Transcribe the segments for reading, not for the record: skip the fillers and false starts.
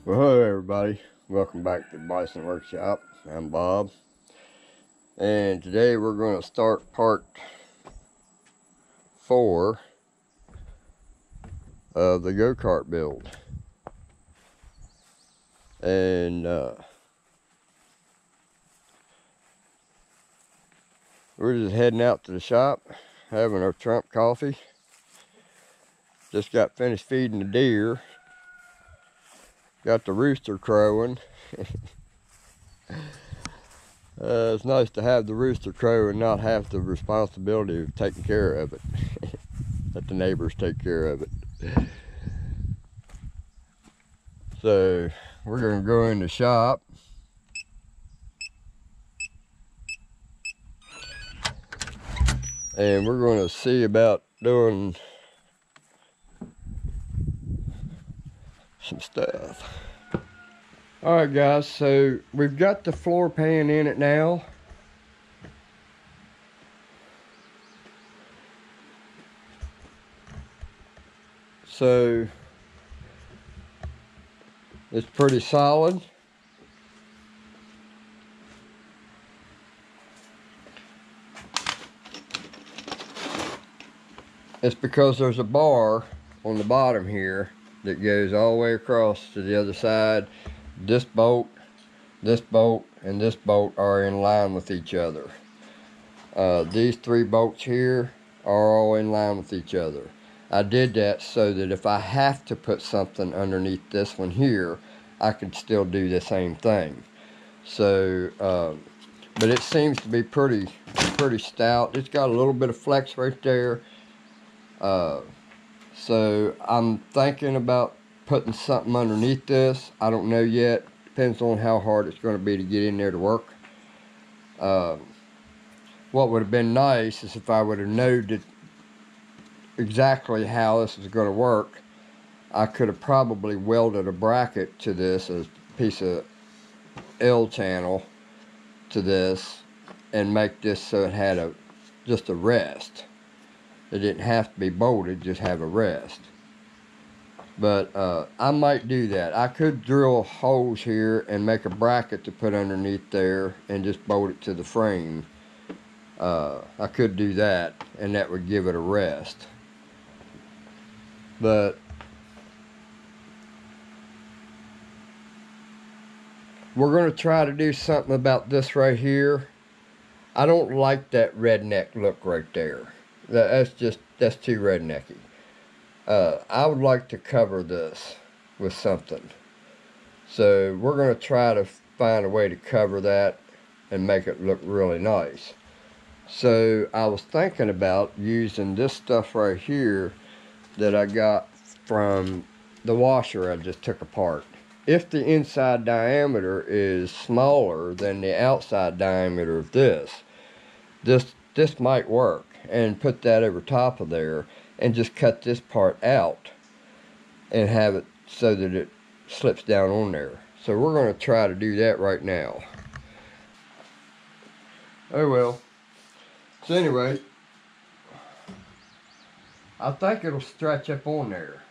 Well, hello everybody. Welcome back to Bison Workshop. I'm Bob. And today we're going to start part 4 of the go-kart build. And we're just heading out to the shop, having our Trump coffee. Just got finished feeding the deer. Got the rooster crowing. It's nice to have the rooster crow and not have the responsibility of taking care of it. Let the neighbors take care of it. So we're going to go in the shop. And we're going to see about doing some stuff. Alright guys, so we've got the floor pan in it now. So it's pretty solid. It's because there's a bar on the bottom here that goes all the way across to the other side. This bolt, and this bolt are in line with each other. These 3 bolts here are all in line with each other. I did that so that if I have to put something underneath this one here, I could still do the same thing. So, but it seems to be pretty stout. It's got a little bit of flex right there. So I'm thinking about putting something underneath this. I don't know yet. Depends on how hard it's going to be to get in there to work. What would have been nice is if I would have known exactly how this was going to work. I could have probably welded a bracket to this, a piece of L channel to this, and make this so it had just a rest. It didn't have to be bolted, just have a rest. But I might do that. I could drill holes here and make a bracket to put underneath there and just bolt it to the frame. I could do that, and that would give it a rest. But we're going to try to do something about this right here. I don't like that redneck look right there. That's too rednecky. I would like to cover this with something. So we're going to try to find a way to cover that and make it look really nice. So I was thinking about using this stuff right here that I got from the washer I just took apart. If the inside diameter is smaller than the outside diameter of this might work, and put that over top of there and just cut this part out and have it so that it slips down on there. So we're going to try to do that right now. Oh well. So anyway, I think it'll stretch up on there.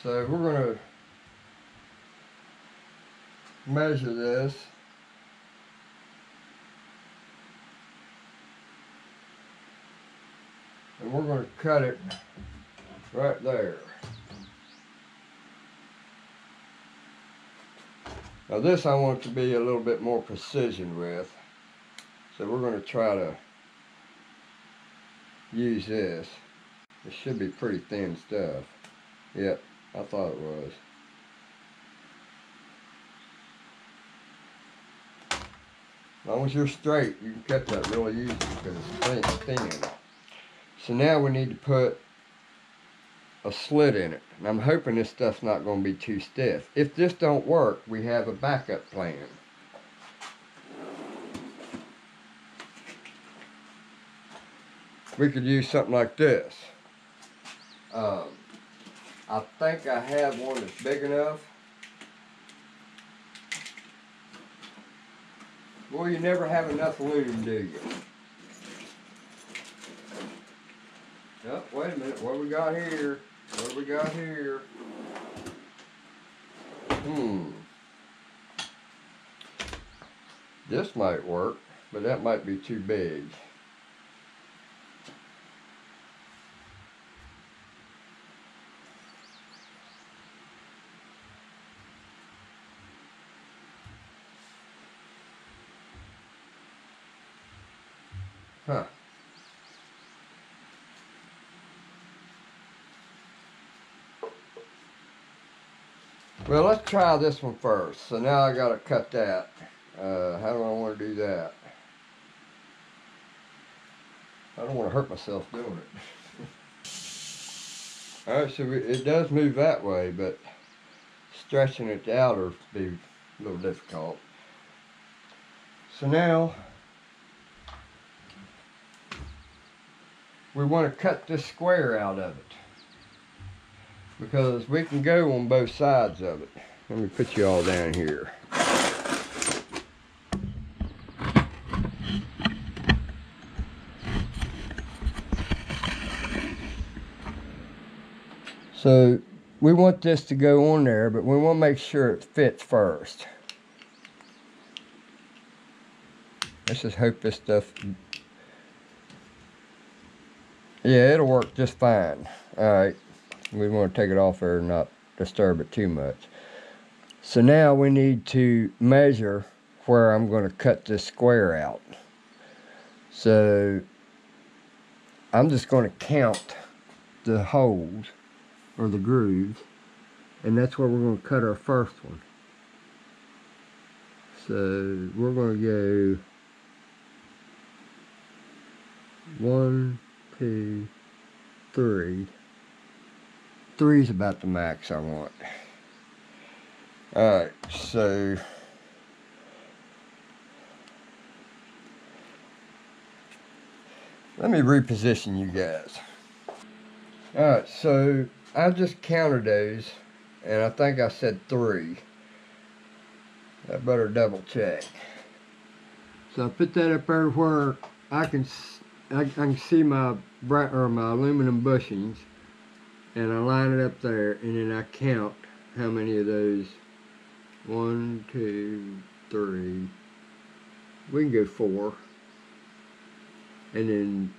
So we're going to measure this. And we're going to cut it right there. Now this I want to be a little bit more precision with. So we're going to try to use this. It should be pretty thin stuff. Yep, I thought it was. As long as you're straight, you can cut that really easy because it's thin. So now we need to put a slit in it. And I'm hoping this stuff's not going to be too stiff. If this don't work, we have a backup plan. We could use something like this. I think I have one that's big enough. Well, you never have enough room, do you? Oh, wait a minute. What we got here? What we got here? This might work, but that might be too big. Huh. Well, let's try this one first. So now I gotta cut that. How do I want to do that? I don't want to hurt myself doing it. All right, so it does move that way, but stretching it out will be a little difficult. So now we want to cut this square out of it because we can go on both sides of it. Let me put you all down here. So we want this to go on there, but we want to make sure it fits first. Let's just hope this stuff, yeah, it'll work just fine. All right, we want to take it off there and not disturb it too much. So now we need to measure where I'm going to cut this square out. So I'm just going to count the holes or the grooves, and that's where we're going to cut our first one. So we're going to go 1, 2, 3. 3 is about the max I want. Alright, so let me reposition you guys. Alright, so I just counted those, and I think I said 3. I better double check. So I put that up there where I can see my aluminum bushings, and I line it up there, and then I count how many of those. 1, 2, 3. We can go 4, and then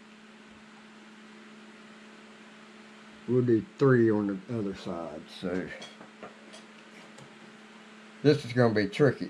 we'll do 3 on the other side. So this is going to be tricky.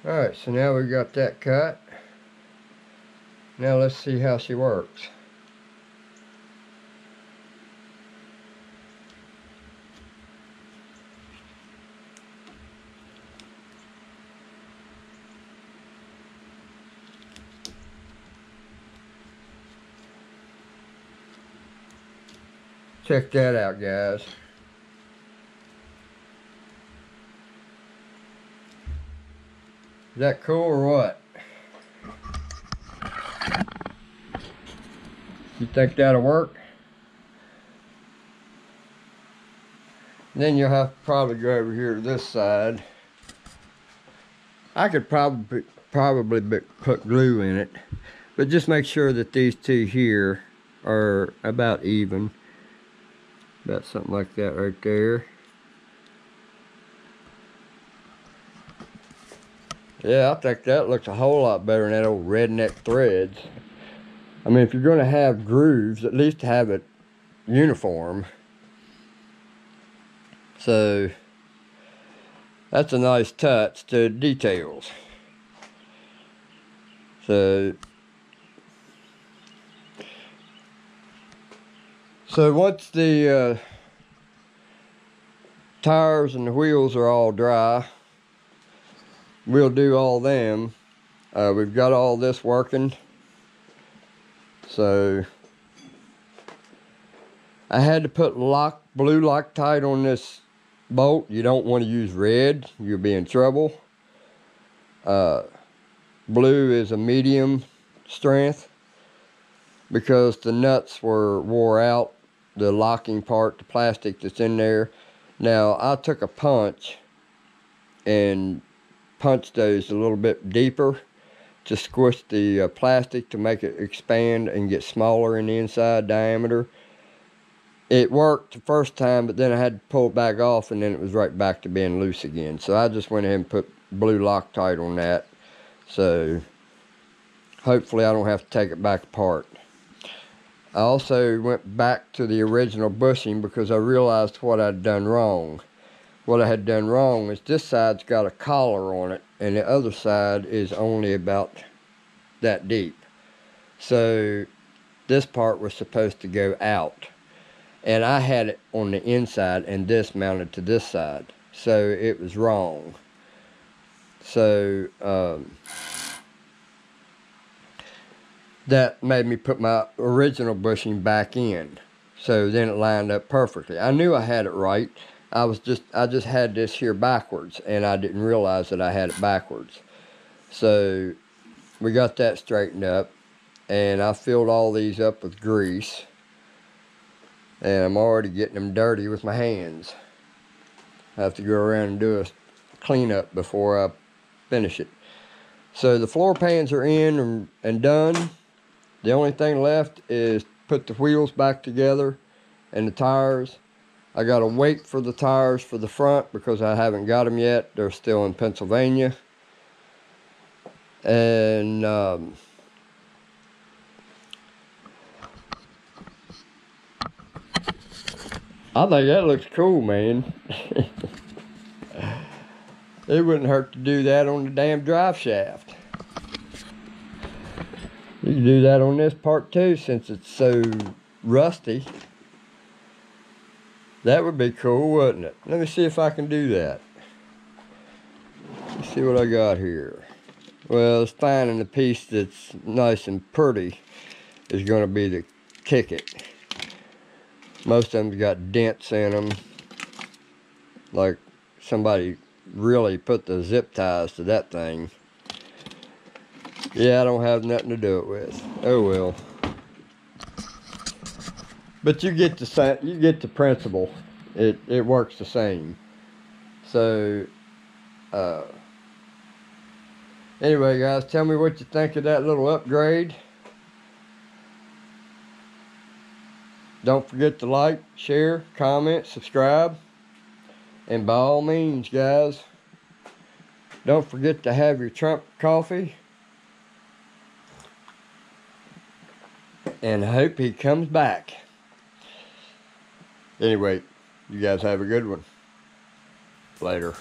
Alright, so now we got that cut. Now let's see how she works. Check that out, guys. Is that cool or what? You think that'll work? Then you'll have to probably go over here to this side. I could probably put glue in it, but just make sure that these two here are about even. About something like that right there. Yeah, I think that looks a whole lot better than that old redneck threads. I mean, if you're going to have grooves, at least have it uniform. So that's a nice touch to details. So once the tires and the wheels are all dry, we'll do all them. We've got all this working. So I had to put blue Loctite on this bolt. You don't want to use red, you'll be in trouble. Blue is a medium strength because the nuts wore out, the locking part, the plastic that's in there. Now I took a punch and punched those a little bit deeper to squish the plastic to make it expand and get smaller in the inside diameter. It worked the first time, but then I had to pull it back off, and then it was right back to being loose again. So I just went ahead and put blue Loctite on that. So hopefully I don't have to take it back apart. I also went back to the original bushing because I realized what I'd done wrong. What I had done wrong is this side's got a collar on it, and the other side is only about that deep. So this part was supposed to go out. And I had it on the inside and this mounted to this side. So it was wrong. So that made me put my original bushing back in. So then it lined up perfectly. I knew I had it right. I just had this here backwards, and I didn't realize that I had it backwards. So we got that straightened up, and I filled all these up with grease. And I'm already getting them dirty with my hands. I have to go around and do a cleanup before I finish it. So the floor pans are in and done. The only thing left is put the wheels back together and the tires. I gotta wait for the tires for the front because I haven't got them yet. They're still in Pennsylvania. And I think that looks cool, man. It wouldn't hurt to do that on the damn drive shaft. You can do that on this part too, since it's so rusty. That would be cool, wouldn't it? Let me see if I can do that. Let's see what I got here. Well, it's finding the piece that's nice and pretty is going to be the ticket. Most of them's got dents in them, like somebody really put the zip ties to that thing. Yeah, I don't have nothing to do it with. Oh well. But you get the principle. It works the same. So anyway, guys, tell me what you think of that little upgrade. Don't forget to like, share, comment, subscribe. And by all means, guys, don't forget to have your Trump coffee. And I hope he comes back. Anyway, you guys have a good one. Later.